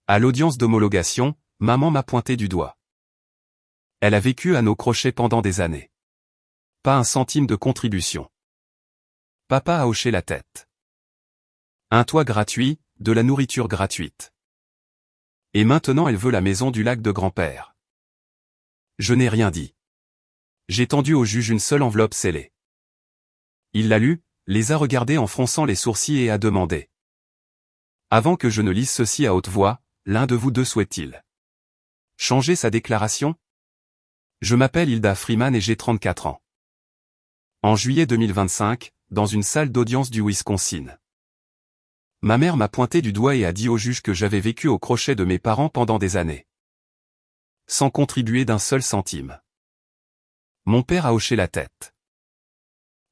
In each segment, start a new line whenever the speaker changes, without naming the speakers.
À l'audience d'homologation, maman m'a pointé du doigt. Elle a vécu à nos crochets pendant des années. Pas un centime de contribution. Papa a hoché la tête. Un toit gratuit, de la nourriture gratuite. Et maintenant elle veut la maison du lac de grand-père. Je n'ai rien dit. J'ai tendu au juge une seule enveloppe scellée. Il l'a lue, les a regardés en fronçant les sourcils et a demandé. Avant que je ne lise ceci à haute voix, l'un de vous deux souhaite-t-il changer sa déclaration? Je m'appelle Hilda Freeman et j'ai 34 ans. En juillet 2025, dans une salle d'audience du Wisconsin. Ma mère m'a pointé du doigt et a dit au juge que j'avais vécu au crochet de mes parents pendant des années. Sans contribuer d'un seul centime. Mon père a hoché la tête.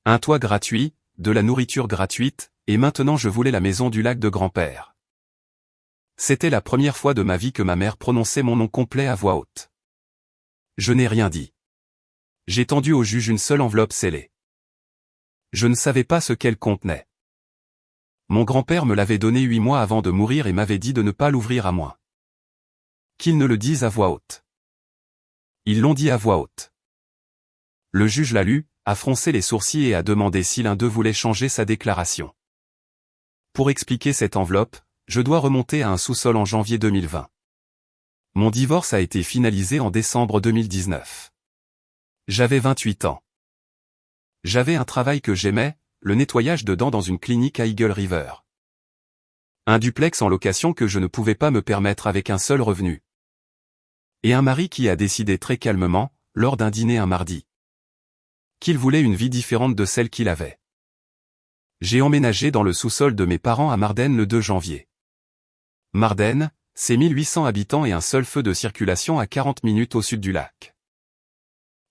Un toit gratuit, de la nourriture gratuite, et maintenant je voulais la maison du lac de grand-père. C'était la première fois de ma vie que ma mère prononçait mon nom complet à voix haute. Je n'ai rien dit. J'ai tendu au juge une seule enveloppe scellée. Je ne savais pas ce qu'elle contenait. Mon grand-père me l'avait donnée 8 mois avant de mourir et m'avait dit de ne pas l'ouvrir à moins qu'ils ne le disent à voix haute. Ils l'ont dit à voix haute. Le juge l'a lu, a froncé les sourcils et a demandé si l'un d'eux voulait changer sa déclaration. Pour expliquer cette enveloppe, je dois remonter à un sous-sol en janvier 2020. Mon divorce a été finalisé en décembre 2019. J'avais 28 ans. J'avais un travail que j'aimais, le nettoyage de dents dans une clinique à Eagle River. Un duplex en location que je ne pouvais pas me permettre avec un seul revenu. Et un mari qui a décidé très calmement, lors d'un dîner un mardi, qu'il voulait une vie différente de celle qu'il avait. J'ai emménagé dans le sous-sol de mes parents à Mardenne le 2 janvier. Mardenne, c'est 1800 habitants et un seul feu de circulation à 40 minutes au sud du lac.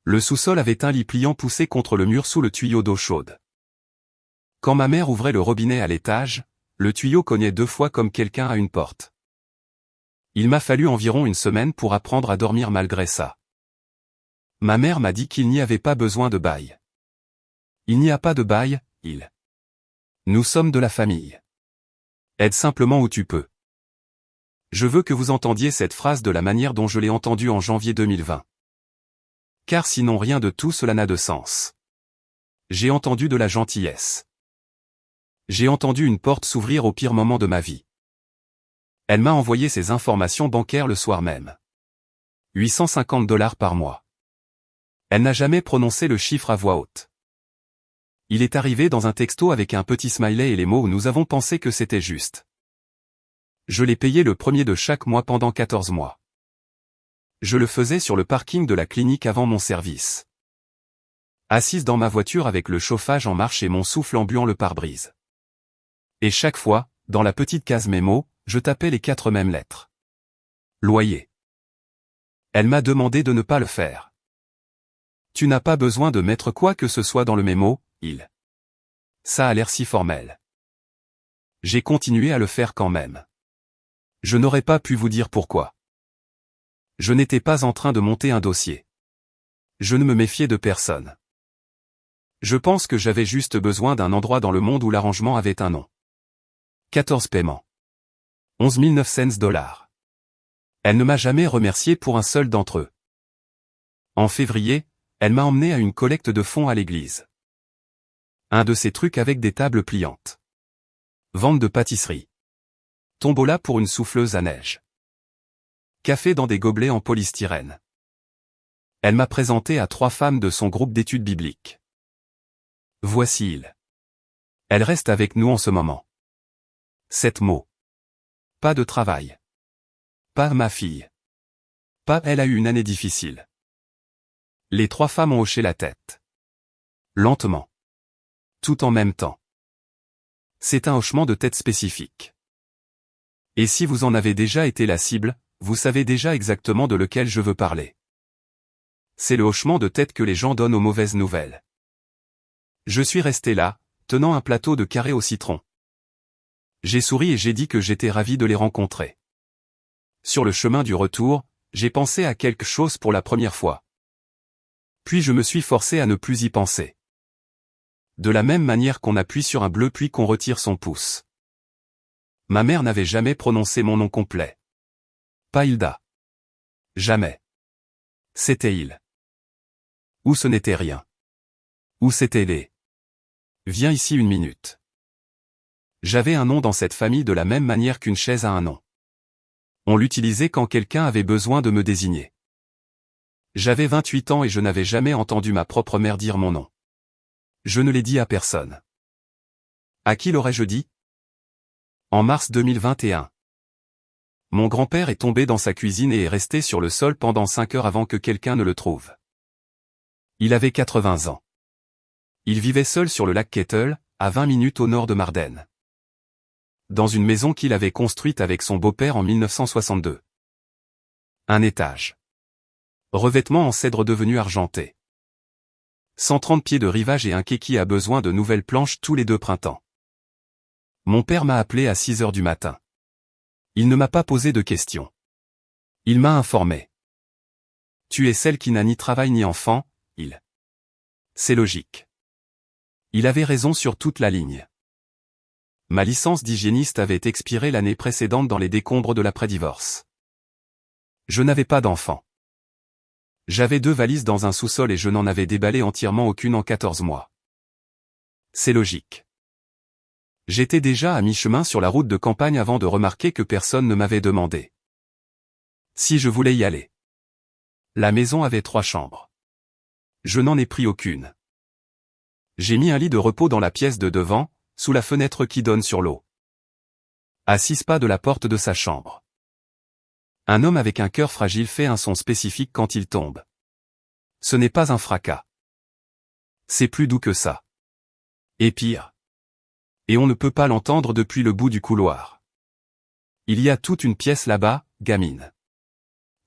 Le sous-sol avait un lit pliant poussé contre le mur sous le tuyau d'eau chaude. Quand ma mère ouvrait le robinet à l'étage, le tuyau cognait 2 fois comme quelqu'un à une porte. Il m'a fallu environ une semaine pour apprendre à dormir malgré ça. Ma mère m'a dit qu'il n'y avait pas besoin de bail. Il n'y a pas de bail, Nous sommes de la famille. Aide simplement où tu peux. Je veux que vous entendiez cette phrase de la manière dont je l'ai entendue en janvier 2020. Car sinon rien de tout cela n'a de sens. J'ai entendu de la gentillesse. J'ai entendu une porte s'ouvrir au pire moment de ma vie. Elle m'a envoyé ses informations bancaires le soir même. $850 par mois. Elle n'a jamais prononcé le chiffre à voix haute. Il est arrivé dans un texto avec un petit smiley et les mots où nous avons pensé que c'était juste. Je l'ai payé le premier de chaque mois pendant 14 mois. Je le faisais sur le parking de la clinique avant mon service. Assise dans ma voiture avec le chauffage en marche et mon souffle embuant le pare-brise. Et chaque fois, dans la petite case mémo, je tapais les 4 mêmes lettres. Loyer. Elle m'a demandé de ne pas le faire. Tu n'as pas besoin de mettre quoi que ce soit dans le mémo, Ça a l'air si formel. J'ai continué à le faire quand même. Je n'aurais pas pu vous dire pourquoi. Je n'étais pas en train de monter un dossier. Je ne me méfiais de personne. Je pense que j'avais juste besoin d'un endroit dans le monde où l'arrangement avait un nom. 14 paiements. 11 900 $. Elle ne m'a jamais remercié pour un seul d'entre eux. En février, elle m'a emmené à une collecte de fonds à l'église. Un de ces trucs avec des tables pliantes. Vente de pâtisserie. Tombola pour une souffleuse à neige. Café dans des gobelets en polystyrène. Elle m'a présenté à 3 femmes de son groupe d'études bibliques. Voici Elle reste avec nous en ce moment. 7 mots. Pas de travail. Pas ma fille. Pas elle a eu une année difficile. Les 3 femmes ont hoché la tête. Lentement. Tout en même temps. C'est un hochement de tête spécifique. Et si vous en avez déjà été la cible, vous savez déjà exactement de lequel je veux parler. C'est le hochement de tête que les gens donnent aux mauvaises nouvelles. Je suis resté là, tenant un plateau de carré au citron. J'ai souri et j'ai dit que j'étais ravi de les rencontrer. Sur le chemin du retour, j'ai pensé à quelque chose pour la première fois. Puis je me suis forcé à ne plus y penser. De la même manière qu'on appuie sur un bleu puis qu'on retire son pouce. Ma mère n'avait jamais prononcé mon nom complet. Pas Hilda. Jamais. C'était il. Ou ce n'était rien. Ou c'était les. Viens ici une minute. J'avais un nom dans cette famille de la même manière qu'une chaise a un nom. On l'utilisait quand quelqu'un avait besoin de me désigner. J'avais 28 ans et je n'avais jamais entendu ma propre mère dire mon nom. Je ne l'ai dit à personne. À qui l'aurais-je dit? En mars 2021. Mon grand-père est tombé dans sa cuisine et est resté sur le sol pendant 5 heures avant que quelqu'un ne le trouve. Il avait 80 ans. Il vivait seul sur le lac Kettle, à 20 minutes au nord de Mardenne. Dans une maison qu'il avait construite avec son beau-père en 1962. Un étage. Revêtement en cèdre devenu argenté. 130 pieds de rivage et un quai qui a besoin de nouvelles planches tous les 2 printemps. Mon père m'a appelé à 6 heures du matin. Il ne m'a pas posé de questions. Il m'a informé. Tu es celle qui n'a ni travail ni enfant, il. C'est logique. Il avait raison sur toute la ligne. Ma licence d'hygiéniste avait expiré l'année précédente dans les décombres de l'après-divorce. Je n'avais pas d'enfant. J'avais 2 valises dans un sous-sol et je n'en avais déballé entièrement aucune en 14 mois. C'est logique. J'étais déjà à mi-chemin sur la route de campagne avant de remarquer que personne ne m'avait demandé si je voulais y aller. La maison avait 3 chambres. Je n'en ai pris aucune. J'ai mis un lit de repos dans la pièce de devant, sous la fenêtre qui donne sur l'eau. À 6 pas de la porte de sa chambre. Un homme avec un cœur fragile fait un son spécifique quand il tombe. Ce n'est pas un fracas. C'est plus doux que ça. Et pire. Et on ne peut pas l'entendre depuis le bout du couloir. Il y a toute une pièce là-bas, gamine.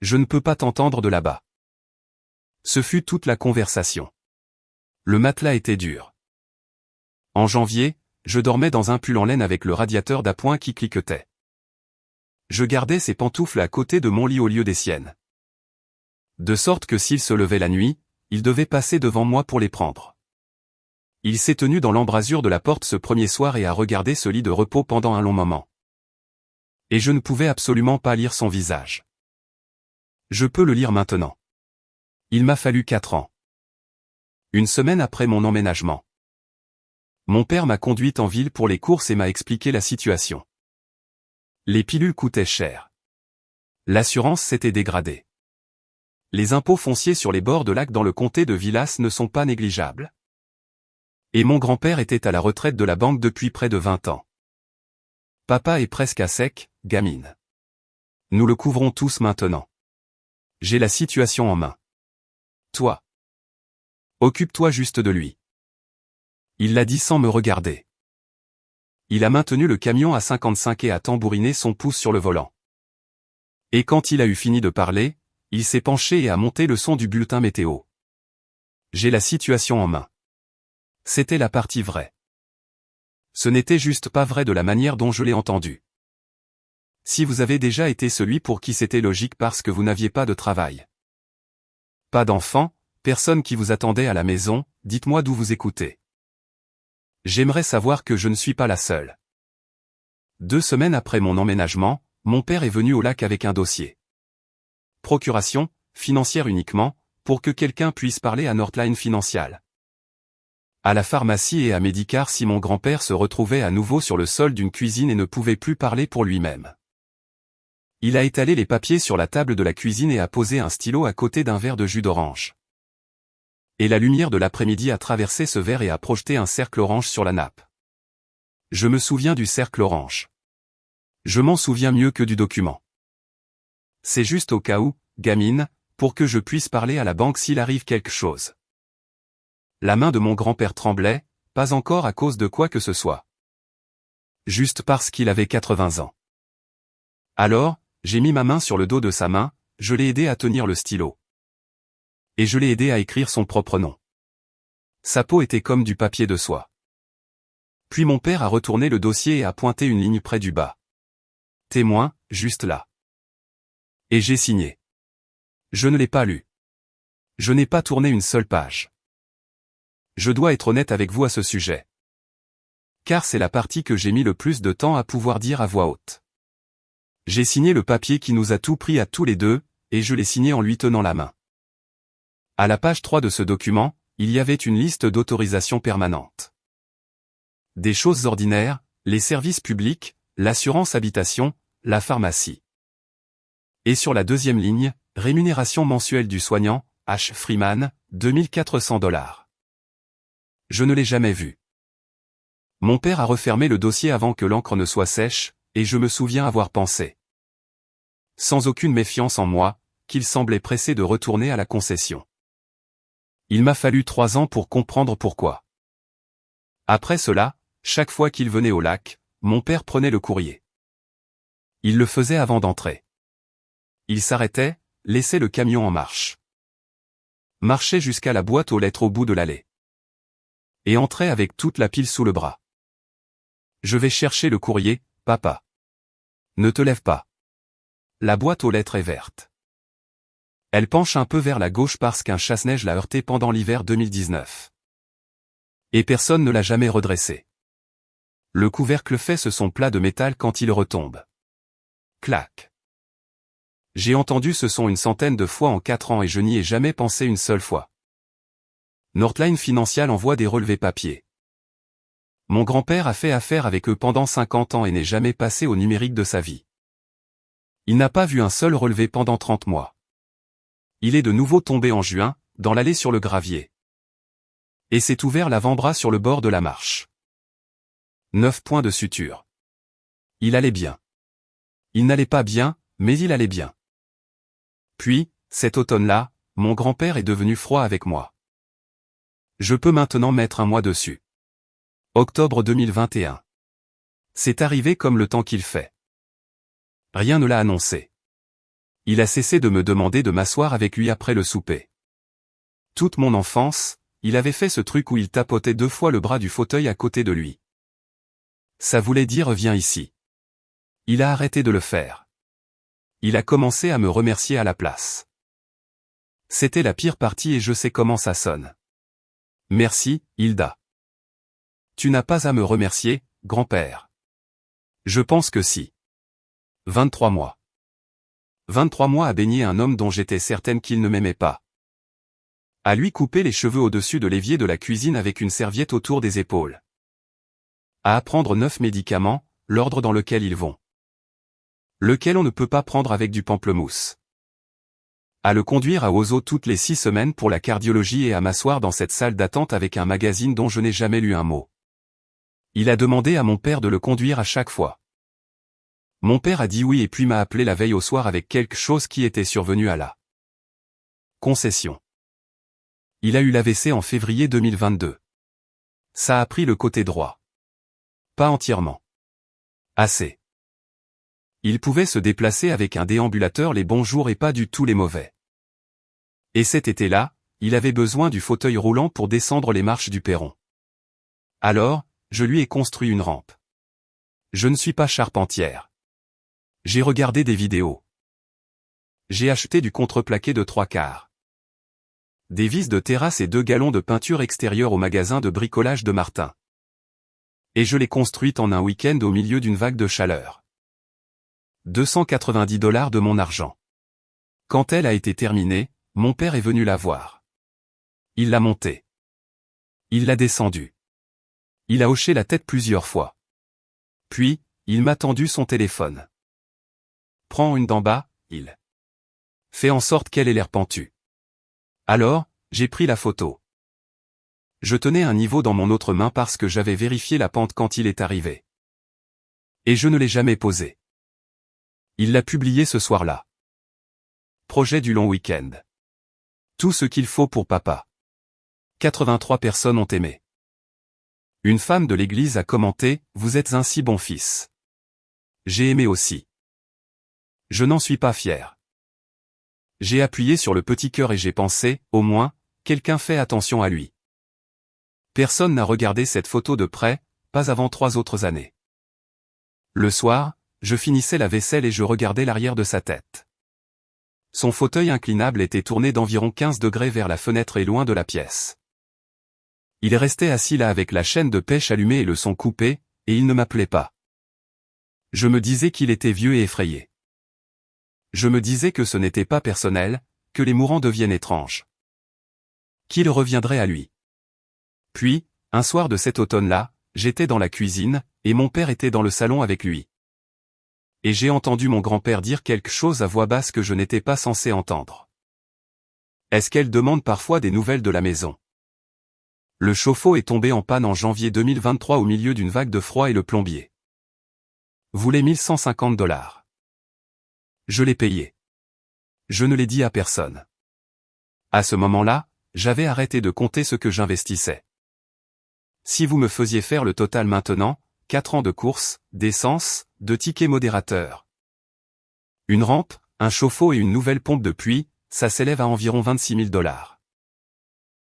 Je ne peux pas t'entendre de là-bas. Ce fut toute la conversation. Le matelas était dur. En janvier, je dormais dans un pull en laine avec le radiateur d'appoint qui cliquetait. Je gardais ses pantoufles à côté de mon lit au lieu des siennes. De sorte que s'il se levait la nuit, il devait passer devant moi pour les prendre. Il s'est tenu dans l'embrasure de la porte ce premier soir et a regardé ce lit de repos pendant un long moment. Et je ne pouvais absolument pas lire son visage. Je peux le lire maintenant. Il m'a fallu 4 ans. Une semaine après mon emménagement. Mon père m'a conduite en ville pour les courses et m'a expliqué la situation. Les pilules coûtaient cher. L'assurance s'était dégradée. Les impôts fonciers sur les bords de lac dans le comté de Villas ne sont pas négligeables. Et mon grand-père était à la retraite de la banque depuis près de 20 ans. Papa est presque à sec, gamine. Nous le couvrons tous maintenant. J'ai la situation en main. Toi. Occupe-toi juste de lui. Il l'a dit sans me regarder. Il a maintenu le camion à 55 et a tambouriné son pouce sur le volant. Et quand il a eu fini de parler, il s'est penché et a monté le son du bulletin météo. J'ai la situation en main. C'était la partie vraie. Ce n'était juste pas vrai de la manière dont je l'ai entendu. Si vous avez déjà été celui pour qui c'était logique parce que vous n'aviez pas de travail. Pas d'enfant, personne qui vous attendait à la maison, dites-moi d'où vous écoutez. J'aimerais savoir que je ne suis pas la seule. 2 semaines après mon emménagement, mon père est venu au lac avec un dossier. Procuration, financière uniquement, pour que quelqu'un puisse parler à Northline Financial. À la pharmacie et à Médicare si mon grand-père se retrouvait à nouveau sur le sol d'une cuisine et ne pouvait plus parler pour lui-même. Il a étalé les papiers sur la table de la cuisine et a posé un stylo à côté d'un verre de jus d'orange. Et la lumière de l'après-midi a traversé ce verre et a projeté un cercle orange sur la nappe. Je me souviens du cercle orange. Je m'en souviens mieux que du document. C'est juste au cas où, gamine, pour que je puisse parler à la banque s'il arrive quelque chose. La main de mon grand-père tremblait, pas encore à cause de quoi que ce soit. Juste parce qu'il avait 80 ans. Alors, j'ai mis ma main sur le dos de sa main, je l'ai aidé à tenir le stylo. Et je l'ai aidé à écrire son propre nom. Sa peau était comme du papier de soie. Puis mon père a retourné le dossier et a pointé une ligne près du bas. Témoin, juste là. Et j'ai signé. Je ne l'ai pas lu. Je n'ai pas tourné une seule page. Je dois être honnête avec vous à ce sujet. Car c'est la partie que j'ai mis le plus de temps à pouvoir dire à voix haute. J'ai signé le papier qui nous a tout pris à tous les deux, et je l'ai signé en lui tenant la main. À la page 3 de ce document, il y avait une liste d'autorisations permanentes. Des choses ordinaires, les services publics, l'assurance habitation, la pharmacie. Et sur la deuxième ligne, rémunération mensuelle du soignant, H. Freeman, $2400. Je ne l'ai jamais vu. Mon père a refermé le dossier avant que l'encre ne soit sèche, et je me souviens avoir pensé, sans aucune méfiance en moi, qu'il semblait pressé de retourner à la concession. Il m'a fallu 3 ans pour comprendre pourquoi. Après cela, chaque fois qu'il venait au lac, mon père prenait le courrier. Il le faisait avant d'entrer. Il s'arrêtait, laissait le camion en marche. Marchait jusqu'à la boîte aux lettres au bout de l'allée. Et entrait avec toute la pile sous le bras. Je vais chercher le courrier, papa. Ne te lève pas. La boîte aux lettres est verte. Elle penche un peu vers la gauche parce qu'un chasse-neige l'a heurtée pendant l'hiver 2019. Et personne ne l'a jamais redressée. Le couvercle fait son plat de métal quand il retombe. Clac. J'ai entendu ce son une centaine de fois en 4 ans et je n'y ai jamais pensé une seule fois. Northline Financial envoie des relevés papier. Mon grand-père a fait affaire avec eux pendant 50 ans et n'est jamais passé au numérique de sa vie. Il n'a pas vu un seul relevé pendant 30 mois. Il est de nouveau tombé en juin, dans l'allée sur le gravier. Et s'est ouvert l'avant-bras sur le bord de la marche. 9 points de suture. Il allait bien. Il n'allait pas bien, mais il allait bien. Puis, cet automne-là, mon grand-père est devenu froid avec moi. Je peux maintenant mettre un mois dessus. Octobre 2021. C'est arrivé comme le temps qu'il fait. Rien ne l'a annoncé. Il a cessé de me demander de m'asseoir avec lui après le souper. Toute mon enfance, il avait fait ce truc où il tapotait 2 fois le bras du fauteuil à côté de lui. Ça voulait dire viens ici. Il a arrêté de le faire. Il a commencé à me remercier à la place. C'était la pire partie et je sais comment ça sonne. Merci, Hilda. Tu n'as pas à me remercier, grand-père. Je pense que si. 23 mois. 23 mois à baigner un homme dont j'étais certaine qu'il ne m'aimait pas. À lui couper les cheveux au-dessus de l'évier de la cuisine avec une serviette autour des épaules. À apprendre 9 médicaments, l'ordre dans lequel ils vont. Lequel on ne peut pas prendre avec du pamplemousse. À le conduire à Ozo toutes les 6 semaines pour la cardiologie et à m'asseoir dans cette salle d'attente avec un magazine dont je n'ai jamais lu un mot. Il a demandé à mon père de le conduire à chaque fois. Mon père a dit oui et puis m'a appelé la veille au soir avec quelque chose qui était survenu à la concession. Il a eu l'AVC en février 2022. Ça a pris le côté droit. Pas entièrement. Assez. Il pouvait se déplacer avec un déambulateur les bons jours et pas du tout les mauvais. Et cet été-là, il avait besoin du fauteuil roulant pour descendre les marches du perron. Alors, je lui ai construit une rampe. Je ne suis pas charpentière. J'ai regardé des vidéos. J'ai acheté du contreplaqué de 3/4. Des vis de terrasse et 2 gallons de peinture extérieure au magasin de bricolage de Martin. Et je l'ai construite en un week-end au milieu d'une vague de chaleur. $290 de mon argent. Quand elle a été terminée, mon père est venu la voir. Il l'a montée. Il l'a descendue. Il a hoché la tête plusieurs fois. Puis, il m'a tendu son téléphone. Prends une d'en bas, il fait en sorte qu'elle ait l'air pentue. Alors, j'ai pris la photo. Je tenais un niveau dans mon autre main parce que j'avais vérifié la pente quand il est arrivé. Et je ne l'ai jamais posé. Il l'a publié ce soir-là. Projet du long week-end. Tout ce qu'il faut pour papa. 83 personnes ont aimé. Une femme de l'église a commenté « Vous êtes un si bon fils ». J'ai aimé aussi. Je n'en suis pas fier. J'ai appuyé sur le petit cœur et j'ai pensé, au moins, quelqu'un fait attention à lui. Personne n'a regardé cette photo de près, pas avant 3 autres années. Le soir, je finissais la vaisselle et je regardais l'arrière de sa tête. Son fauteuil inclinable était tourné d'environ 15 degrés vers la fenêtre et loin de la pièce. Il restait assis là avec la chaîne de pêche allumée et le son coupé, et il ne m'appelait pas. Je me disais qu'il était vieux et effrayé. Je me disais que ce n'était pas personnel, que les mourants deviennent étranges. Qu'il reviendrait à lui. Puis, un soir de cet automne-là, j'étais dans la cuisine, et mon père était dans le salon avec lui. Et j'ai entendu mon grand-père dire quelque chose à voix basse que je n'étais pas censé entendre. Est-ce qu'elle demande parfois des nouvelles de la maison? Le chauffe-eau est tombé en panne en janvier 2023 au milieu d'une vague de froid et le plombier voulait $1150. Je l'ai payé. Je ne l'ai dit à personne. À ce moment-là, j'avais arrêté de compter ce que j'investissais. Si vous me faisiez faire le total maintenant, 4 ans de course, d'essence, de tickets modérateurs, une rampe, un chauffe-eau et une nouvelle pompe de pluie, ça s'élève à environ $26 000.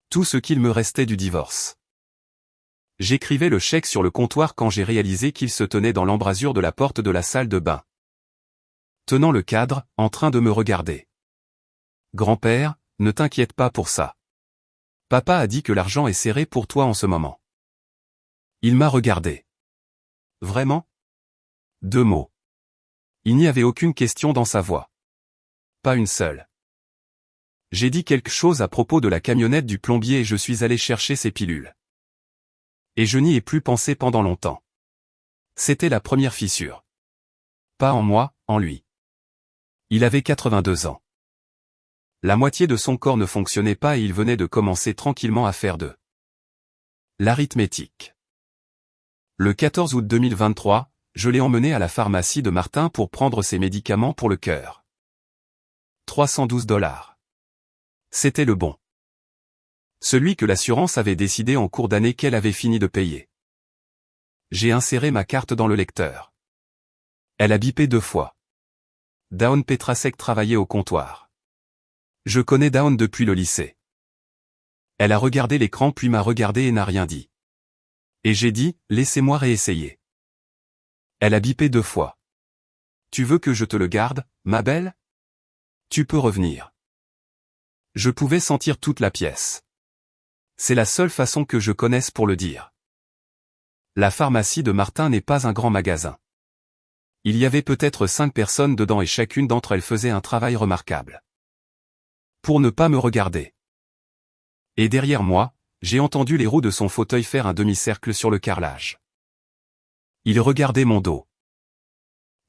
Tout ce qu'il me restait du divorce. J'écrivais le chèque sur le comptoir quand j'ai réalisé qu'il se tenait dans l'embrasure de la porte de la salle de bain, tenant le cadre, en train de me regarder. Grand-père, ne t'inquiète pas pour ça. Papa a dit que l'argent est serré pour toi en ce moment. Il m'a regardé. Vraiment? 2 mots. Il n'y avait aucune question dans sa voix. Pas une seule. J'ai dit quelque chose à propos de la camionnette du plombier et je suis allé chercher ses pilules. Et je n'y ai plus pensé pendant longtemps. C'était la première fissure. Pas en moi, en lui. Il avait 82 ans. La moitié de son corps ne fonctionnait pas et il venait de commencer tranquillement à faire de l'arithmétique. Le 14 août 2023, je l'ai emmené à la pharmacie de Martin pour prendre ses médicaments pour le cœur. $312. C'était le bon. Celui que l'assurance avait décidé en cours d'année qu'elle avait fini de payer. J'ai inséré ma carte dans le lecteur. Elle a bipé 2 fois. Dawn Petrasek travaillait au comptoir. Je connais Dawn depuis le lycée. Elle a regardé l'écran puis m'a regardé et n'a rien dit. Et j'ai dit, laissez-moi réessayer. Elle a bipé 2 fois. Tu veux que je te le garde, ma belle? Tu peux revenir. Je pouvais sentir toute la pièce. C'est la seule façon que je connaisse pour le dire. La pharmacie de Martin n'est pas un grand magasin. Il y avait peut-être 5 personnes dedans et chacune d'entre elles faisait un travail remarquable. Pour ne pas me regarder. Et derrière moi, j'ai entendu les roues de son fauteuil faire un demi-cercle sur le carrelage. Il regardait mon dos.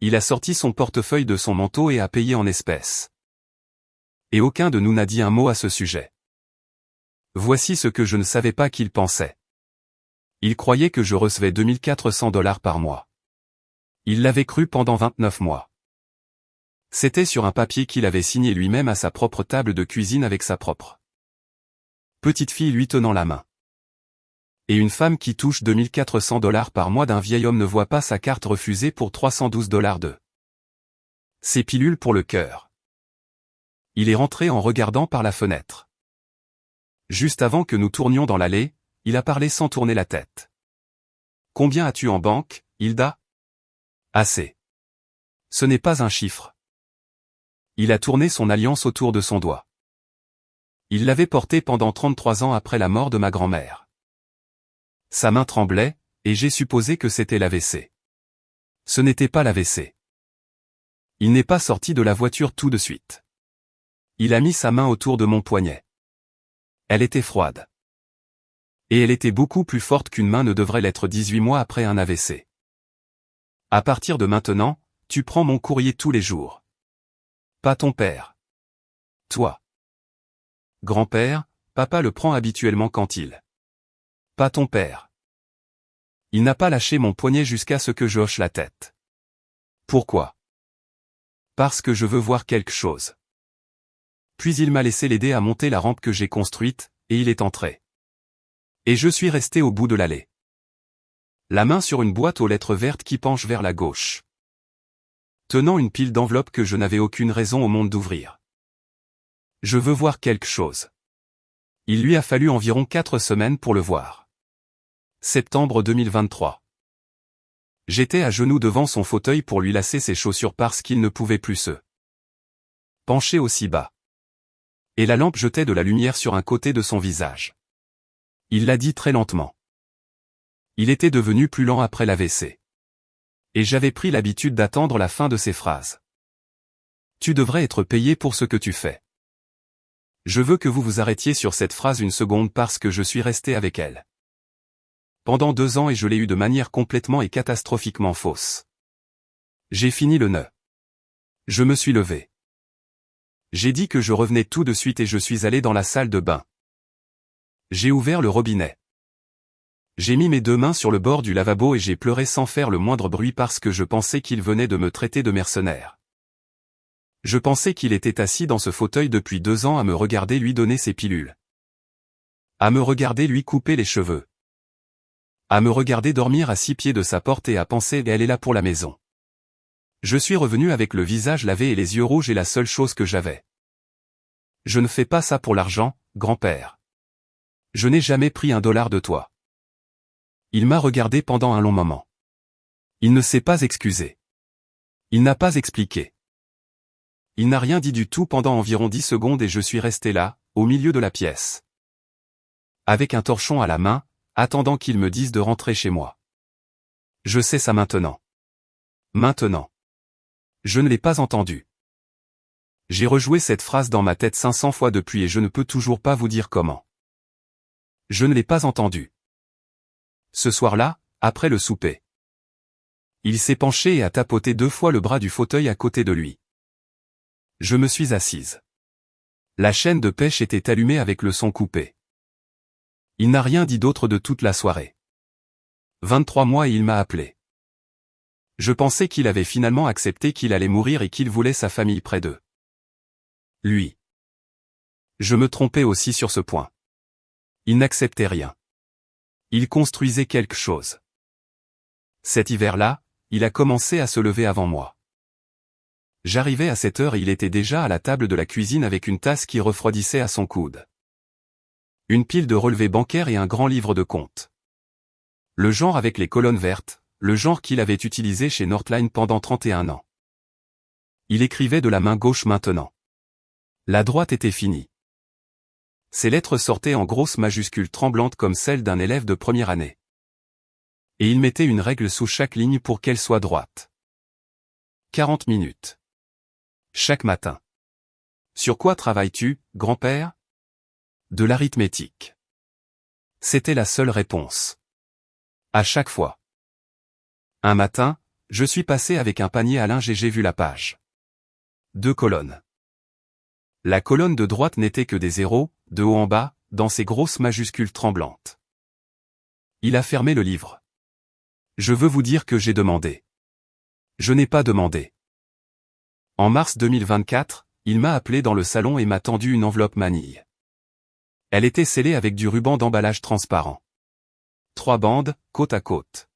Il a sorti son portefeuille de son manteau et a payé en espèces. Et aucun de nous n'a dit un mot à ce sujet. Voici ce que je ne savais pas qu'il pensait. Il croyait que je recevais $2400 par mois. Il l'avait cru pendant 29 mois. C'était sur un papier qu'il avait signé lui-même à sa propre table de cuisine avec sa propre petite fille lui tenant la main. Et une femme qui touche $2400 par mois d'un vieil homme ne voit pas sa carte refusée pour $312 de ses pilules pour le cœur. Il est rentré en regardant par la fenêtre. Juste avant que nous tournions dans l'allée, il a parlé sans tourner la tête. Combien as-tu en banque, Hilda? Assez. Ce n'est pas un chiffre. Il a tourné son alliance autour de son doigt. Il l'avait portée pendant 33 ans après la mort de ma grand-mère. Sa main tremblait, et j'ai supposé que c'était l'AVC. Ce n'était pas l'AVC. Il n'est pas sorti de la voiture tout de suite. Il a mis sa main autour de mon poignet. Elle était froide. Et elle était beaucoup plus forte qu'une main ne devrait l'être 18 mois après un AVC. À partir de maintenant, tu prends mon courrier tous les jours. Pas ton père. Toi. Grand-père, papa le prend habituellement quand il. Pas ton père. Il n'a pas lâché mon poignet jusqu'à ce que je hoche la tête. Pourquoi? Parce que je veux voir quelque chose. Puis il m'a laissé l'aider à monter la rampe que j'ai construite, et il est entré. Et je suis resté au bout de l'allée. La main sur une boîte aux lettres vertes qui penche vers la gauche. Tenant une pile d'enveloppes que je n'avais aucune raison au monde d'ouvrir. Je veux voir quelque chose. Il lui a fallu environ 4 semaines pour le voir. Septembre 2023. J'étais à genoux devant son fauteuil pour lui lasser ses chaussures parce qu'il ne pouvait plus se pencher aussi bas. Et la lampe jetait de la lumière sur un côté de son visage. Il l'a dit très lentement. Il était devenu plus lent après l'AVC. Et j'avais pris l'habitude d'attendre la fin de ses phrases. Tu devrais être payé pour ce que tu fais. Je veux que vous vous arrêtiez sur cette phrase une seconde parce que je suis resté avec elle. Pendant 2 ans et je l'ai eu de manière complètement et catastrophiquement fausse. J'ai fini le nœud. Je me suis levé. J'ai dit que je revenais tout de suite et je suis allé dans la salle de bain. J'ai ouvert le robinet. J'ai mis mes 2 mains sur le bord du lavabo et j'ai pleuré sans faire le moindre bruit parce que je pensais qu'il venait de me traiter de mercenaire. Je pensais qu'il était assis dans ce fauteuil depuis 2 ans à me regarder lui donner ses pilules. À me regarder lui couper les cheveux. À me regarder dormir à 6 pieds de sa porte et à penser elle est là pour la maison. Je suis revenu avec le visage lavé et les yeux rouges et la seule chose que j'avais. Je ne fais pas ça pour l'argent, grand-père. Je n'ai jamais pris $1 de toi. Il m'a regardé pendant un long moment. Il ne s'est pas excusé. Il n'a pas expliqué. Il n'a rien dit du tout pendant environ 10 secondes et je suis resté là, au milieu de la pièce. Avec un torchon à la main, attendant qu'il me dise de rentrer chez moi. Je sais ça maintenant. Maintenant. Je ne l'ai pas entendu. J'ai rejoué cette phrase dans ma tête 500 fois depuis et je ne peux toujours pas vous dire comment. Je ne l'ai pas entendu. Ce soir-là, après le souper. Il s'est penché et a tapoté 2 fois le bras du fauteuil à côté de lui. Je me suis assise. La chaîne de pêche était allumée avec le son coupé. Il n'a rien dit d'autre de toute la soirée. 23 mois et il m'a appelé. Je pensais qu'il avait finalement accepté qu'il allait mourir et qu'il voulait sa famille près d'eux. Lui. Je me trompais aussi sur ce point. Il n'acceptait rien. Il construisait quelque chose. Cet hiver-là, il a commencé à se lever avant moi. J'arrivais à 7 heures et il était déjà à la table de la cuisine avec une tasse qui refroidissait à son coude. Une pile de relevés bancaires et un grand livre de comptes. Le genre avec les colonnes vertes. Le genre qu'il avait utilisé chez Northline pendant 31 ans. Il écrivait de la main gauche maintenant. La droite était finie. Ses lettres sortaient en grosses majuscules tremblantes comme celles d'un élève de première année. Et il mettait une règle sous chaque ligne pour qu'elle soit droite. 40 minutes. Chaque matin. Sur quoi travailles-tu, grand-père? De l'arithmétique. C'était la seule réponse. À chaque fois. Un matin, je suis passé avec un panier à linge et j'ai vu la page. 2 colonnes. La colonne de droite n'était que des zéros, de haut en bas, dans ces grosses majuscules tremblantes. Il a fermé le livre. Je veux vous dire que j'ai demandé. Je n'ai pas demandé. En mars 2024, il m'a appelé dans le salon et m'a tendu une enveloppe manille. Elle était scellée avec du ruban d'emballage transparent. 3 bandes, côte à côte.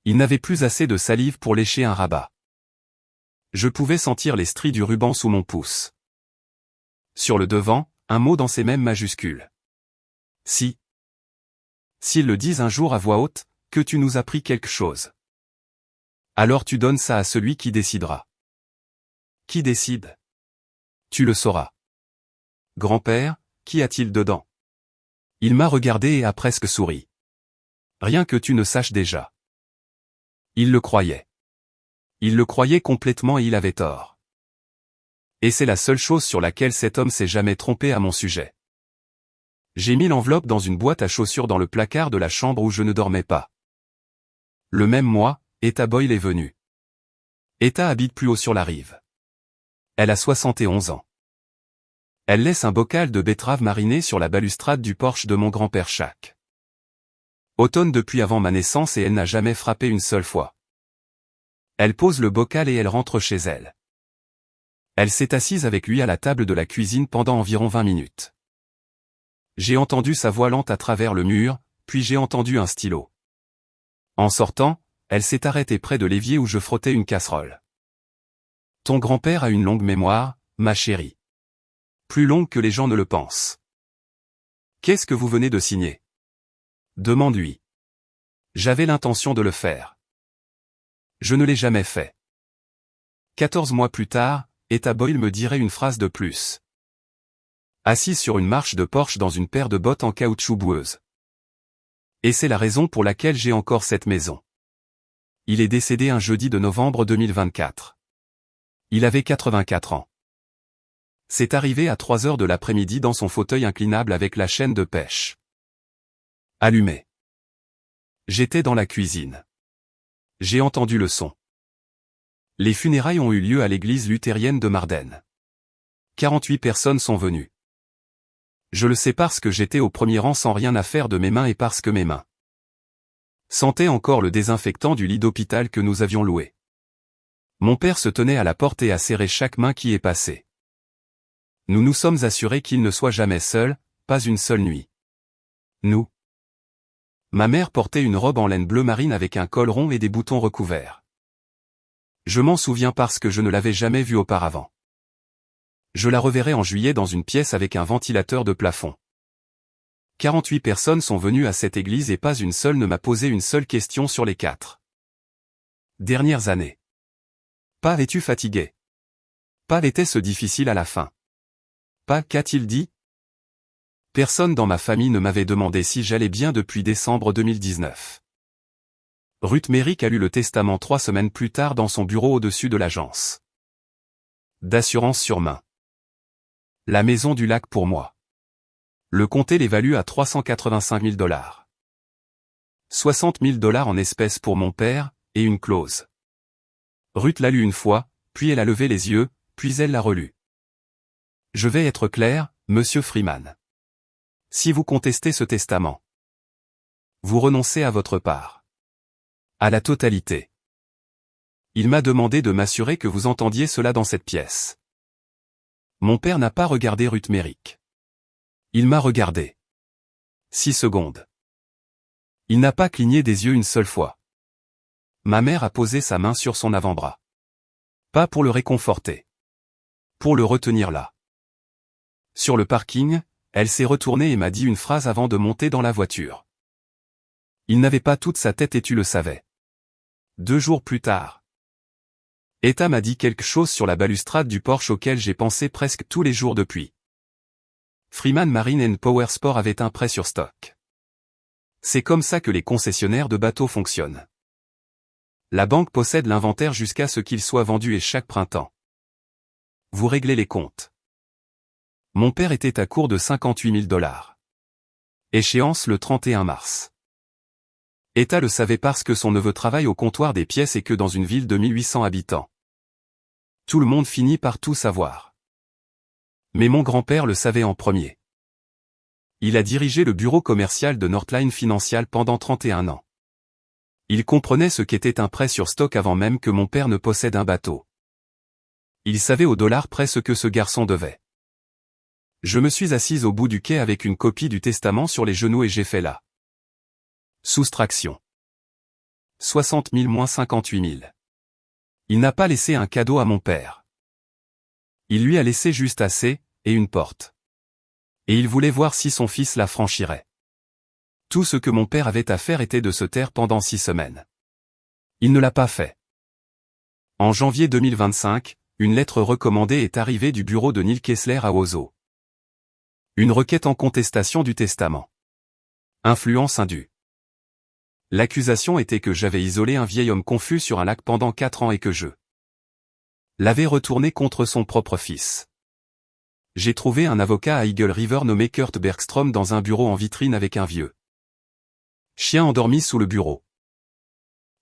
Il n'avait plus assez de salive pour lécher un rabat. Je pouvais sentir les stries du ruban sous mon pouce. Sur le devant, un mot dans ces mêmes majuscules. Si. S'ils le disent un jour à voix haute, que tu nous as pris quelque chose. Alors tu donnes ça à celui qui décidera. Qui décide? Tu le sauras. Grand-père, qu'y a-t-il dedans? Il m'a regardé et a presque souri. Rien que tu ne saches déjà. Il le croyait. Il le croyait complètement et il avait tort. Et c'est la seule chose sur laquelle cet homme s'est jamais trompé à mon sujet. J'ai mis l'enveloppe dans une boîte à chaussures dans le placard de la chambre où je ne dormais pas. Le même mois, Etta Boyle est venue. Etta habite plus haut sur la rive. Elle a 71 ans. Elle laisse un bocal de betterave marinée sur la balustrade du porche de mon grand-père Shaq. Automne depuis avant ma naissance et elle n'a jamais frappé une seule fois. Elle pose le bocal et elle rentre chez elle. Elle s'est assise avec lui à la table de la cuisine pendant environ 20 minutes. J'ai entendu sa voix lente à travers le mur, puis j'ai entendu un stylo. En sortant, elle s'est arrêtée près de l'évier où je frottais une casserole. Ton grand-père a une longue mémoire, ma chérie. Plus longue que les gens ne le pensent. Qu'est-ce que vous venez de signer? Demande-lui. J'avais l'intention de le faire. Je ne l'ai jamais fait. 14 mois plus tard, Etta Boyle me dirait une phrase de plus. Assise sur une marche de Porsche dans une paire de bottes en caoutchouc boueuse. Et c'est la raison pour laquelle j'ai encore cette maison. Il est décédé un jeudi de novembre 2024. Il avait 84 ans. C'est arrivé à 3 heures de l'après-midi dans son fauteuil inclinable avec la chaîne de pêche allumée. J'étais dans la cuisine. J'ai entendu le son. Les funérailles ont eu lieu à l'église luthérienne de Mardenne. 48 personnes sont venues. Je le sais parce que j'étais au premier rang sans rien à faire de mes mains et parce que mes mains sentaient encore le désinfectant du lit d'hôpital que nous avions loué. Mon père se tenait à la porte et a serré chaque main qui est passée. Nous nous sommes assurés qu'il ne soit jamais seul, pas une seule nuit. Nous. Ma mère portait une robe en laine bleu marine avec un col rond et des boutons recouverts. Je m'en souviens parce que je ne l'avais jamais vue auparavant. Je la reverrai en juillet dans une pièce avec un ventilateur de plafond. 48 personnes sont venues à cette église et pas une seule ne m'a posé une seule question sur les 4 dernières années. Pas es-tu fatigué? Pas était-ce difficile à la fin? Pas qu'a-t-il dit? Personne dans ma famille ne m'avait demandé si j'allais bien depuis décembre 2019. Ruth Méric a lu le testament 3 semaines plus tard dans son bureau au-dessus de l'agence d'assurance sur main. La maison du lac pour moi. Le comté l'évalue à 385 000 $. 60 000 $ en espèces pour mon père, et une clause. Ruth l'a lu une fois, puis elle a levé les yeux, puis elle l'a relu. Je vais être clair, monsieur Freeman. Si vous contestez ce testament, vous renoncez à votre part. À la totalité. Il m'a demandé de m'assurer que vous entendiez cela dans cette pièce. Mon père n'a pas regardé Ruth Méric. Il m'a regardé. 6 secondes. Il n'a pas cligné des yeux une seule fois. Ma mère a posé sa main sur son avant-bras. Pas pour le réconforter. Pour le retenir là. Sur le parking, elle s'est retournée et m'a dit une phrase avant de monter dans la voiture. Il n'avait pas toute sa tête et tu le savais. 2 jours plus tard. Etta m'a dit quelque chose sur la balustrade du Porsche auquel j'ai pensé presque tous les jours depuis. Freeman Marine & Power Sport avait un prêt sur stock. C'est comme ça que les concessionnaires de bateaux fonctionnent. La banque possède l'inventaire jusqu'à ce qu'il soit vendu et chaque printemps. Vous réglez les comptes. Mon père était à court de 58 000 $. Échéance le 31 mars. Etta le savait parce que son neveu travaille au comptoir des pièces et que dans une ville de 1800 habitants. Tout le monde finit par tout savoir. Mais mon grand-père le savait en premier. Il a dirigé le bureau commercial de Northline Financial pendant 31 ans. Il comprenait ce qu'était un prêt sur stock avant même que mon père ne possède un bateau. Il savait au dollar près ce que ce garçon devait. Je me suis assise au bout du quai avec une copie du testament sur les genoux et j'ai fait la soustraction. 60 000 moins 58 000. Il n'a pas laissé un cadeau à mon père. Il lui a laissé juste assez, et une porte. Et il voulait voir si son fils la franchirait. Tout ce que mon père avait à faire était de se taire pendant 6 semaines. Il ne l'a pas fait. En janvier 2025, une lettre recommandée est arrivée du bureau de Neil Kessler à Ozo. Une requête en contestation du testament. Influence indue. L'accusation était que j'avais isolé un vieil homme confus sur un lac pendant 4 ans et que je l'avais retourné contre son propre fils. J'ai trouvé un avocat à Eagle River nommé Kurt Bergstrom dans un bureau en vitrine avec un vieux chien endormi sous le bureau.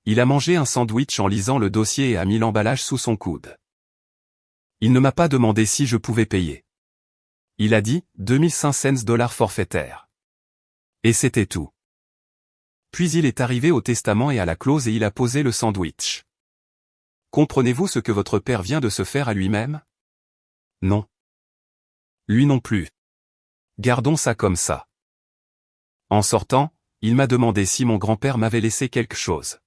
Il a mangé un sandwich en lisant le dossier et a mis l'emballage sous son coude. Il ne m'a pas demandé si je pouvais payer. Il a dit 2500 $ forfaitaire. Et c'était tout. Puis il est arrivé au testament et à la clause et il a posé le sandwich. Comprenez-vous ce que votre père vient de se faire à lui-même? Non. Lui non plus. Gardons ça comme ça. En sortant, il m'a demandé si mon grand-père m'avait laissé quelque chose.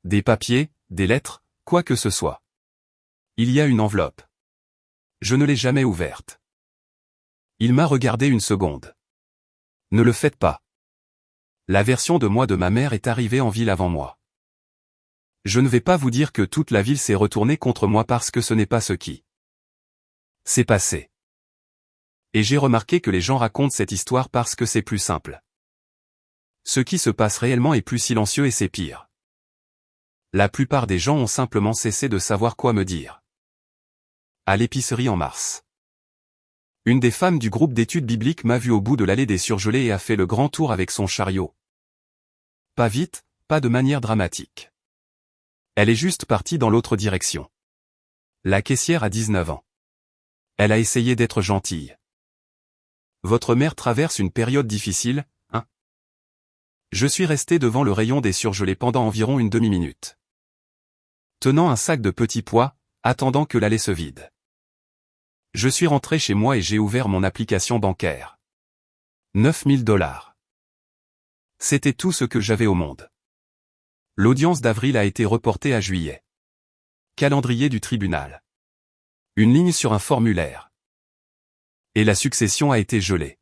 Des papiers, des lettres, quoi que ce soit. Il y a une enveloppe. Je ne l'ai jamais ouverte. Il m'a regardé une seconde. Ne le faites pas. La version de moi de ma mère est arrivée en ville avant moi. Je ne vais pas vous dire que toute la ville s'est retournée contre moi parce que ce n'est pas ce qui s'est passé. Et j'ai remarqué que les gens racontent cette histoire parce que c'est plus simple. Ce qui se passe réellement est plus silencieux et c'est pire. La plupart des gens ont simplement cessé de savoir quoi me dire. à l'épicerie en mars. Une des femmes du groupe d'études bibliques m'a vu au bout de l'allée des surgelés et a fait le grand tour avec son chariot. Pas vite, pas de manière dramatique. Elle est juste partie dans l'autre direction. La caissière a 19 ans. Elle a essayé d'être gentille. Votre mère traverse une période difficile, hein? Je suis resté devant le rayon des surgelés pendant environ une demi-minute. Tenant un sac de petits pois, attendant que l'allée se vide. Je suis rentré chez moi et j'ai ouvert mon application bancaire. 9 000 $. C'était tout ce que j'avais au monde. L'audience d'avril a été reportée à juillet. Calendrier du tribunal. Une ligne sur un formulaire. Et la succession a été gelée.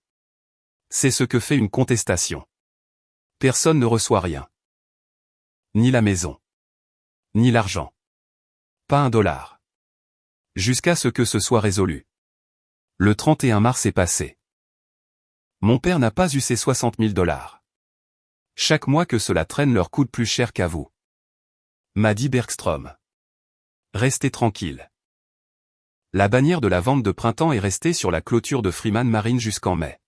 C'est ce que fait une contestation. Personne ne reçoit rien. Ni la maison. Ni l'argent. Pas $1. Jusqu'à ce que ce soit résolu. Le 31 mars est passé. Mon père n'a pas eu ses 60 000 $. Chaque mois que cela traîne leur coûte plus cher qu'à vous. M'a dit Bergstrom. Restez tranquille. La bannière de la vente de printemps est restée sur la clôture de Freeman Marine jusqu'en mai.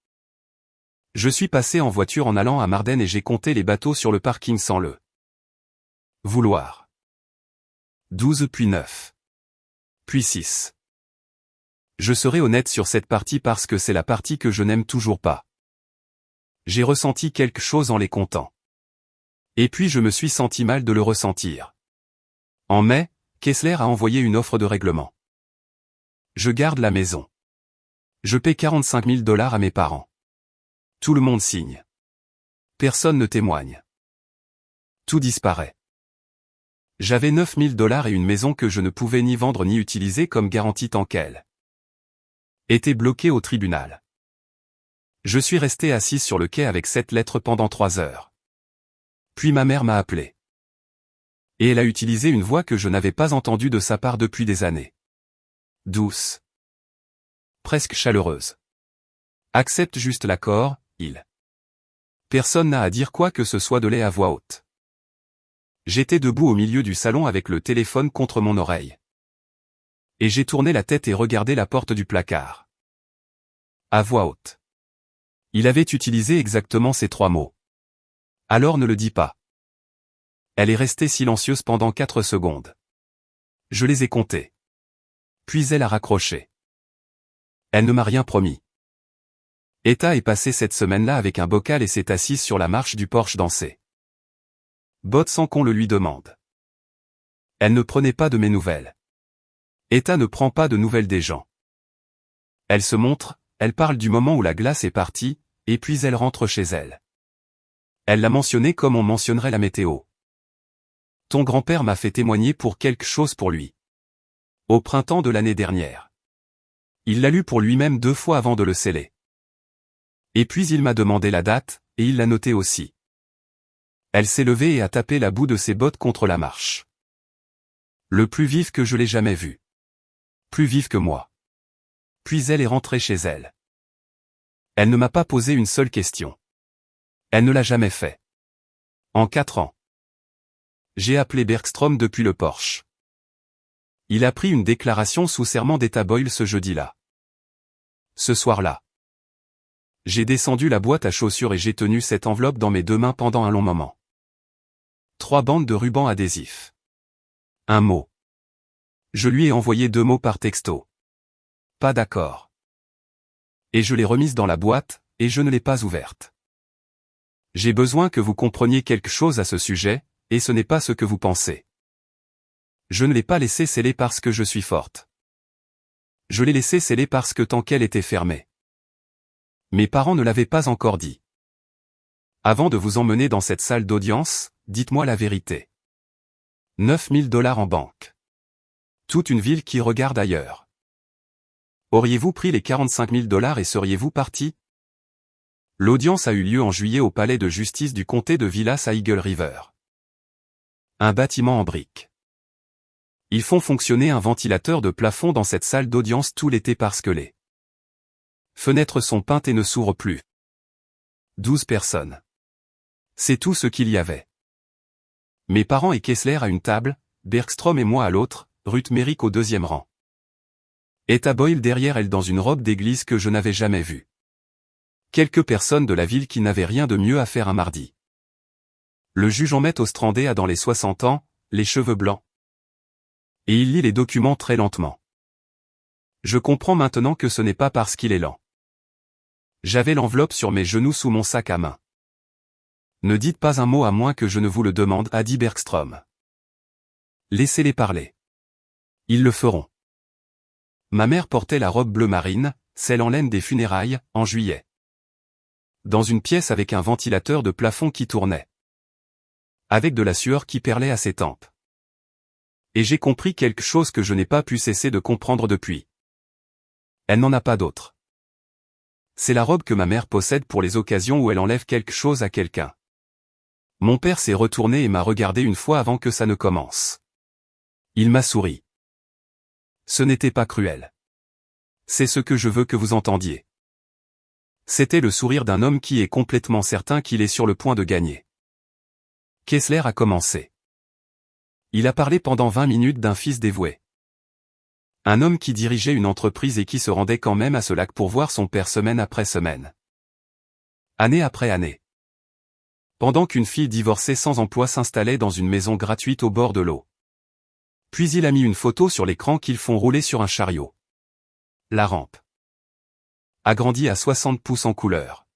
Je suis passé en voiture en allant à Marden et j'ai compté les bateaux sur le parking sans le vouloir. 12 puis 9. Puis 6. Je serai honnête sur cette partie parce que c'est la partie que je n'aime toujours pas. J'ai ressenti quelque chose en les comptant. Et puis je me suis senti mal de le ressentir. En mai, Kessler a envoyé une offre de règlement. Je garde la maison. Je paie 45 000 $ à mes parents. Tout le monde signe. Personne ne témoigne. Tout disparaît. J'avais 9 000 $ et une maison que je ne pouvais ni vendre ni utiliser comme garantie tant qu'elle était bloquée au tribunal. Je suis resté assis sur le quai avec cette lettre pendant 3 heures. Puis ma mère m'a appelé. Et elle a utilisé une voix que je n'avais pas entendue de sa part depuis des années. Douce. Presque chaleureuse. Accepte juste l'accord, il. Personne n'a à dire quoi que ce soit de lait à voix haute. J'étais debout au milieu du salon avec le téléphone contre mon oreille. Et j'ai tourné la tête et regardé la porte du placard. À voix haute. Il avait utilisé exactement ces 3 mots. Alors ne le dis pas. Elle est restée silencieuse pendant 4 secondes. Je les ai comptés. Puis elle a raccroché. Elle ne m'a rien promis. Etta est passée cette semaine-là avec un bocal et s'est assise sur la marche du porche danser. Botte sans qu'on le lui demande. Elle ne prenait pas de mes nouvelles. Etta ne prend pas de nouvelles des gens. Elle se montre, elle parle du moment où la glace est partie, et puis elle rentre chez elle. Elle l'a mentionné comme on mentionnerait la météo. Ton grand-père m'a fait témoigner pour quelque chose pour lui. Au printemps de l'année dernière. Il l'a lu pour lui-même 2 fois avant de le sceller. Et puis il m'a demandé la date, et il l'a noté aussi. Elle s'est levée et a tapé la bout de ses bottes contre la marche. Le plus vif que je l'ai jamais vu. Plus vif que moi. Puis elle est rentrée chez elle. Elle ne m'a pas posé une seule question. Elle ne l'a jamais fait. En 4 ans. J'ai appelé Bergstrom depuis le Porsche. Il a pris une déclaration sous serment d'État Boyle ce jeudi-là. Ce soir-là. J'ai descendu la boîte à chaussures et j'ai tenu cette enveloppe dans mes 2 mains pendant un long moment. 3 bandes de ruban adhésif. Un mot. Je lui ai envoyé 2 mots par texto. Pas d'accord. Et je l'ai remise dans la boîte, et je ne l'ai pas ouverte. J'ai besoin que vous compreniez quelque chose à ce sujet, et ce n'est pas ce que vous pensez. Je ne l'ai pas laissé sceller parce que je suis forte. Je l'ai laissé sceller parce que tant qu'elle était fermée. Mes parents ne l'avaient pas encore dit. Avant de vous emmener dans cette salle d'audience, dites-moi la vérité. 9 000 $ en banque. Toute une ville qui regarde ailleurs. Auriez-vous pris les 45 000 $ et seriez-vous parti? L'audience a eu lieu en juillet au palais de justice du comté de Vilas à Eagle River. Un bâtiment en briques. Ils font fonctionner un ventilateur de plafond dans cette salle d'audience tout l'été parce que les fenêtres sont peintes et ne s'ouvrent plus. 12 personnes. C'est tout ce qu'il y avait. Mes parents et Kessler à une table, Bergstrom et moi à l'autre, Ruth Merrick au 2e rang. Etta Boyle derrière elle dans une robe d'église que je n'avais jamais vue. Quelques personnes de la ville qui n'avaient rien de mieux à faire un mardi. Le juge Ahmet Ostrandé a dans les 60 ans, les cheveux blancs. Et il lit les documents très lentement. Je comprends maintenant que ce n'est pas parce qu'il est lent. J'avais l'enveloppe sur mes genoux sous mon sac à main. Ne dites pas un mot à moins que je ne vous le demande, a dit Bergström. Laissez-les parler. Ils le feront. Ma mère portait la robe bleu marine, celle en laine des funérailles, en juillet. Dans une pièce avec un ventilateur de plafond qui tournait. Avec de la sueur qui perlait à ses tempes. Et j'ai compris quelque chose que je n'ai pas pu cesser de comprendre depuis. Elle n'en a pas d'autre. C'est la robe que ma mère possède pour les occasions où elle enlève quelque chose à quelqu'un. Mon père s'est retourné et m'a regardé une fois avant que ça ne commence. Il m'a souri. Ce n'était pas cruel. C'est ce que je veux que vous entendiez. C'était le sourire d'un homme qui est complètement certain qu'il est sur le point de gagner. Kessler a commencé. Il a parlé pendant 20 minutes d'un fils dévoué. Un homme qui dirigeait une entreprise et qui se rendait quand même à ce lac pour voir son père semaine après semaine. Année après année. Pendant qu'une fille divorcée sans emploi s'installait dans une maison gratuite au bord de l'eau. Puis il a mis une photo sur l'écran qu'ils font rouler sur un chariot. La rampe. Agrandie à 60 pouces en couleur.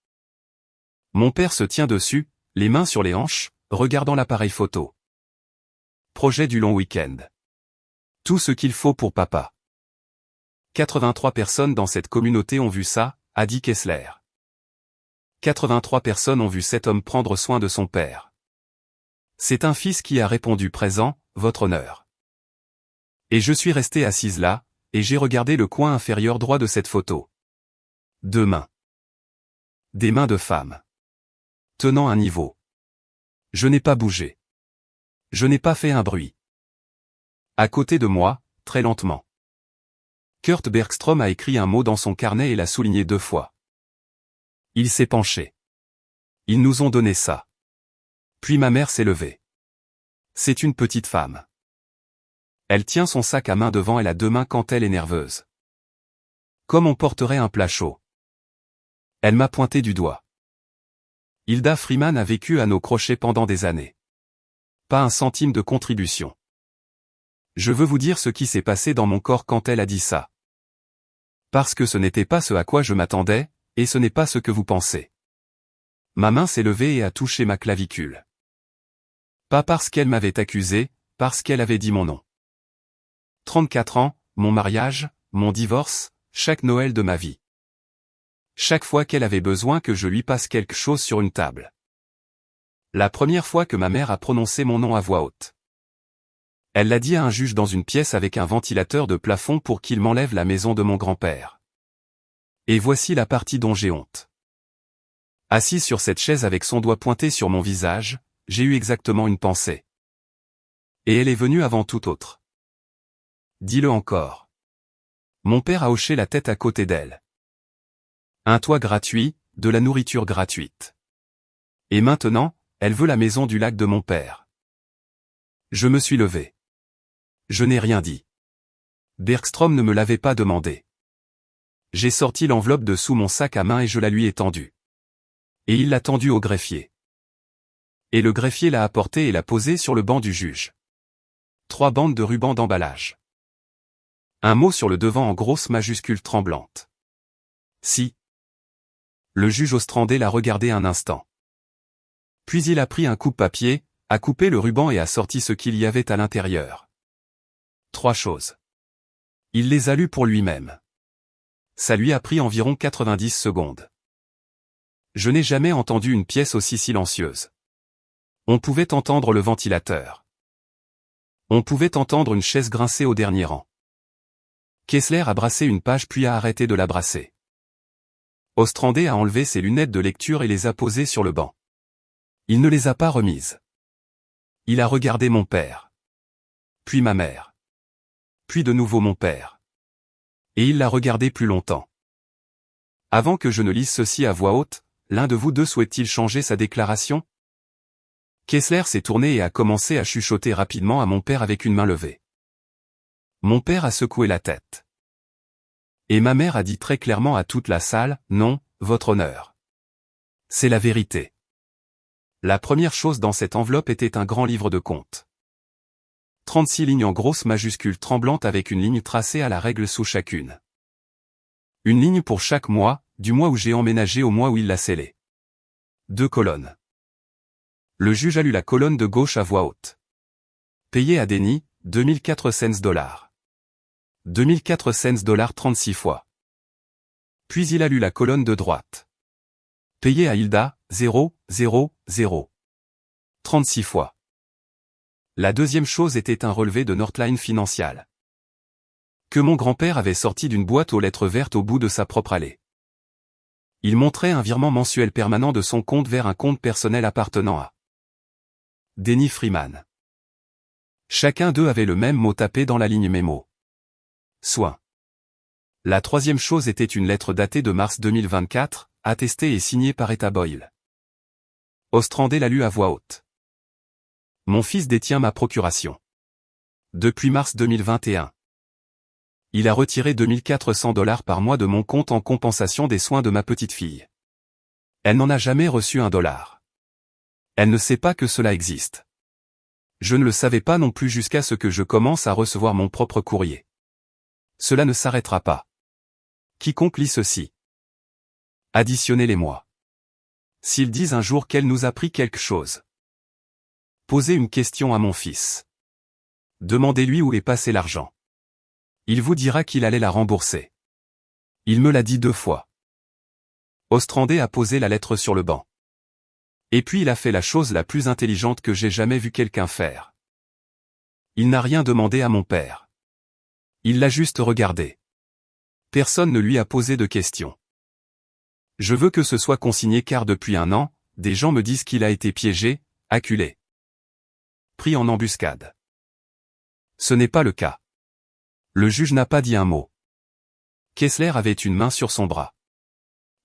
Mon père se tient dessus, les mains sur les hanches, regardant l'appareil photo. Projet du long week-end. Tout ce qu'il faut pour papa. 83 personnes dans cette communauté ont vu ça, a dit Kessler. 83 personnes ont vu cet homme prendre soin de son père. C'est un fils qui a répondu présent, votre honneur. Et je suis resté assise là, et j'ai regardé le coin inférieur droit de cette photo. 2 mains. Des mains de femme. Tenant un niveau. Je n'ai pas bougé. Je n'ai pas fait un bruit. À côté de moi, très lentement. Kurt Bergström a écrit un mot dans son carnet et l'a souligné 2 fois. Il s'est penché. Ils nous ont donné ça. Puis ma mère s'est levée. C'est une petite femme. Elle tient son sac à main devant elle à 2 mains quand elle est nerveuse. Comme on porterait un plat chaud. Elle m'a pointé du doigt. Hilda Freeman a vécu à nos crochets pendant des années. Pas un centime de contribution. Je veux vous dire ce qui s'est passé dans mon corps quand elle a dit ça. Parce que ce n'était pas ce à quoi je m'attendais, et ce n'est pas ce que vous pensez. Ma main s'est levée et a touché ma clavicule. Pas parce qu'elle m'avait accusé, parce qu'elle avait dit mon nom. 34 ans, mon mariage, mon divorce, chaque Noël de ma vie. Chaque fois qu'elle avait besoin que je lui passe quelque chose sur une table. La première fois que ma mère a prononcé mon nom à voix haute. Elle l'a dit à un juge dans une pièce avec un ventilateur de plafond pour qu'il m'enlève la maison de mon grand-père. Et voici la partie dont j'ai honte. Assise sur cette chaise avec son doigt pointé sur mon visage, j'ai eu exactement une pensée. Et elle est venue avant tout autre. Dis-le encore. Mon père a hoché la tête à côté d'elle. Un toit gratuit, de la nourriture gratuite. Et maintenant, elle veut la maison du lac de mon père. Je me suis levé. Je n'ai rien dit. Bergström ne me l'avait pas demandé. J'ai sorti l'enveloppe de sous mon sac à main et je la lui ai tendue. Et il l'a tendue au greffier. Et le greffier l'a apportée et l'a posée sur le banc du juge. 3 bandes de ruban d'emballage. Un mot sur le devant en grosses majuscules tremblantes. Si. Le juge Ostrandé l'a regardé un instant. Puis il a pris un coupe-papier, a coupé le ruban et a sorti ce qu'il y avait à l'intérieur. 3 choses. Il les a lues pour lui-même. Ça lui a pris environ 90 secondes. Je n'ai jamais entendu une pièce aussi silencieuse. On pouvait entendre le ventilateur. On pouvait entendre une chaise grincer au dernier rang. Kessler a brassé une page puis a arrêté de la brasser. Ostrandé a enlevé ses lunettes de lecture et les a posées sur le banc. Il ne les a pas remises. Il a regardé mon père. Puis ma mère. Puis de nouveau mon père. Et il l'a regardé plus longtemps. Avant que je ne lise ceci à voix haute, l'un de vous deux souhaite-t-il changer sa déclaration? Kessler s'est tourné et a commencé à chuchoter rapidement à mon père avec une main levée. Mon père a secoué la tête. Et ma mère a dit très clairement à toute la salle, non, votre honneur. C'est la vérité. La première chose dans cette enveloppe était un grand livre de comptes. 36 lignes en grosses majuscules tremblantes avec une ligne tracée à la règle sous chacune. Une ligne pour chaque mois, du mois où j'ai emménagé au mois où il l'a scellé. 2 colonnes. Le juge a lu la colonne de gauche à voix haute. Payé à Denny, 2400 $. 2400 $ 36 fois. Puis il a lu la colonne de droite. Payé à Hilda, 0, 0, 0. 36 fois. La deuxième chose était un relevé de Northline Financial. Que mon grand-père avait sorti d'une boîte aux lettres vertes au bout de sa propre allée. Il montrait un virement mensuel permanent de son compte vers un compte personnel appartenant à Denny Freeman. Chacun d'eux avait le même mot tapé dans la ligne mémo. Soin. La troisième chose était une lettre datée de mars 2024, attestée et signée par Etta Boyle. Ostrander l'a lu à voix haute. Mon fils détient ma procuration. Depuis mars 2021. Il a retiré 2400 $ par mois de mon compte en compensation des soins de ma petite fille. Elle n'en a jamais reçu $1. Elle ne sait pas que cela existe. Je ne le savais pas non plus jusqu'à ce que je commence à recevoir mon propre courrier. Cela ne s'arrêtera pas. Quiconque lit ceci. Additionnez les mois. S'ils disent un jour qu'elle nous a pris quelque chose. Posez une question à mon fils. Demandez-lui où est passé l'argent. Il vous dira qu'il allait la rembourser. Il me l'a dit 2 fois. Ostrander a posé la lettre sur le banc. Et puis il a fait la chose la plus intelligente que j'ai jamais vu quelqu'un faire. Il n'a rien demandé à mon père. Il l'a juste regardé. Personne ne lui a posé de questions. Je veux que ce soit consigné car depuis 1 an, des gens me disent qu'il a été piégé, acculé. Pris en embuscade. Ce n'est pas le cas. Le juge n'a pas dit un mot. Kessler avait une main sur son bras.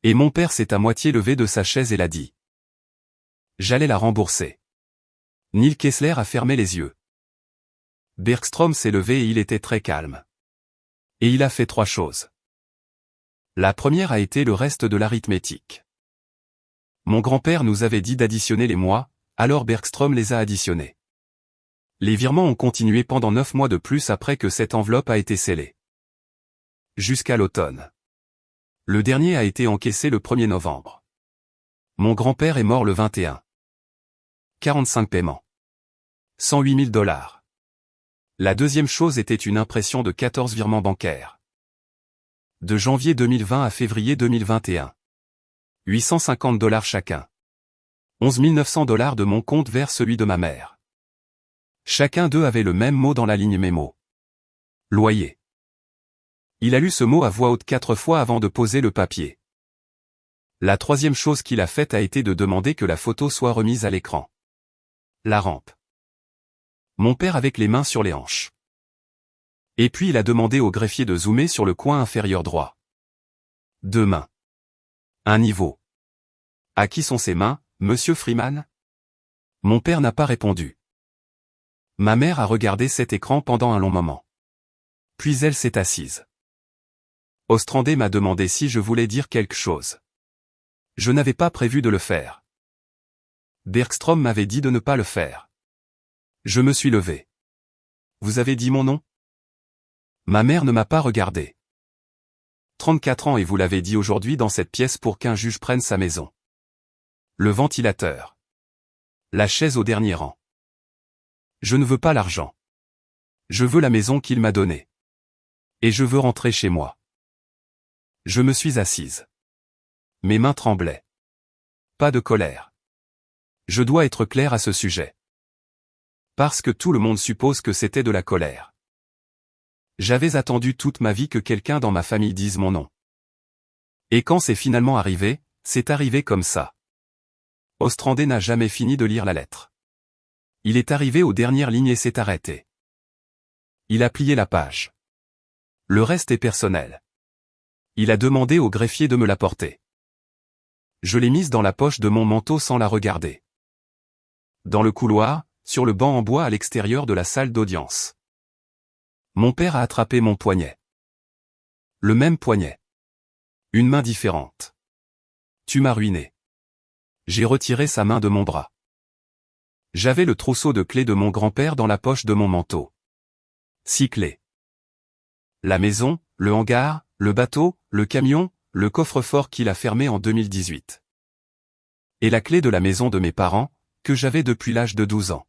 Et mon père s'est à moitié levé de sa chaise et l'a dit. J'allais la rembourser. Neil Kessler a fermé les yeux. Bergstrom s'est levé et il était très calme. Et il a fait 3 choses. La première a été le reste de l'arithmétique. Mon grand-père nous avait dit d'additionner les mois, alors Bergstrom les a additionnés. Les virements ont continué pendant 9 mois de plus après que cette enveloppe a été scellée. Jusqu'à l'automne. Le dernier a été encaissé le 1er novembre. Mon grand-père est mort le 21. 45 paiements. 108 000 $. La deuxième chose était une impression de 14 virements bancaires. De janvier 2020 à février 2021. 850 $ chacun. 11 900 $ de mon compte vers celui de ma mère. Chacun d'eux avait le même mot dans la ligne mémo. Loyer. Il a lu ce mot à voix haute 4 fois avant de poser le papier. La troisième chose qu'il a faite a été de demander que la photo soit remise à l'écran. La rampe. Mon père avec les mains sur les hanches. Et puis il a demandé au greffier de zoomer sur le coin inférieur droit. 2 mains. Un niveau. À qui sont ces mains, monsieur Freeman? Mon père n'a pas répondu. Ma mère a regardé cet écran pendant un long moment. Puis elle s'est assise. Ostrander m'a demandé si je voulais dire quelque chose. Je n'avais pas prévu de le faire. Bergstrom m'avait dit de ne pas le faire. Je me suis levé. Vous avez dit mon nom? Ma mère ne m'a pas regardé. 34 ans et vous l'avez dit aujourd'hui dans cette pièce pour qu'un juge prenne sa maison. Le ventilateur. La chaise au dernier rang. Je ne veux pas l'argent. Je veux la maison qu'il m'a donnée. Et je veux rentrer chez moi. Je me suis assise. Mes mains tremblaient. Pas de colère. Je dois être clair à ce sujet. Parce que tout le monde suppose que c'était de la colère. J'avais attendu toute ma vie que quelqu'un dans ma famille dise mon nom. Et quand c'est finalement arrivé, c'est arrivé comme ça. Ostrander n'a jamais fini de lire la lettre. Il est arrivé aux dernières lignes et s'est arrêté. Il a plié la page. Le reste est personnel. Il a demandé au greffier de me l'apporter. Je l'ai mise dans la poche de mon manteau sans la regarder. Dans le couloir, sur le banc en bois à l'extérieur de la salle d'audience. Mon père a attrapé mon poignet. Le même poignet. Une main différente. Tu m'as ruiné. J'ai retiré sa main de mon bras. J'avais le trousseau de clés de mon grand-père dans la poche de mon manteau. 6 clés. La maison, le hangar, le bateau, le camion, le coffre-fort qu'il a fermé en 2018. Et la clé de la maison de mes parents, que j'avais depuis l'âge de 12 ans.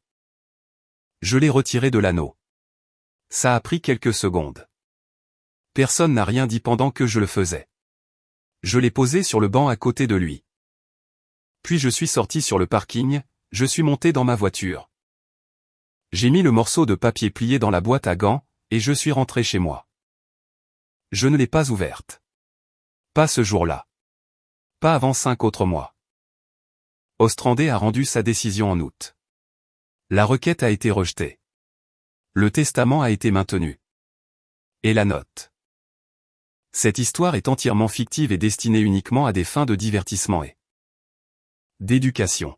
Je l'ai retiré de l'anneau. Ça a pris quelques secondes. Personne n'a rien dit pendant que je le faisais. Je l'ai posé sur le banc à côté de lui. Puis je suis sorti sur le parking, je suis monté dans ma voiture. J'ai mis le morceau de papier plié dans la boîte à gants, et je suis rentré chez moi. Je ne l'ai pas ouverte. Pas ce jour-là. Pas avant 5 autres mois. Ostrander a rendu sa décision en août. La requête a été rejetée. Le testament a été maintenu. Et la note. Cette histoire est entièrement fictive et destinée uniquement à des fins de divertissement et d'éducation.